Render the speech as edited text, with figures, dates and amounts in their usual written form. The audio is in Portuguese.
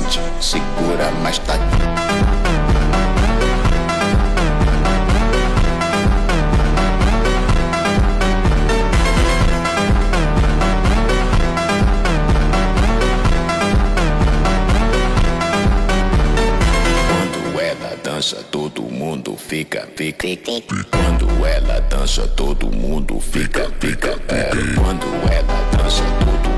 sente, segura, mas tá. Quando ela dança, todo mundo fica. Quando ela dança, todo mundo fica. Quando ela dança, todo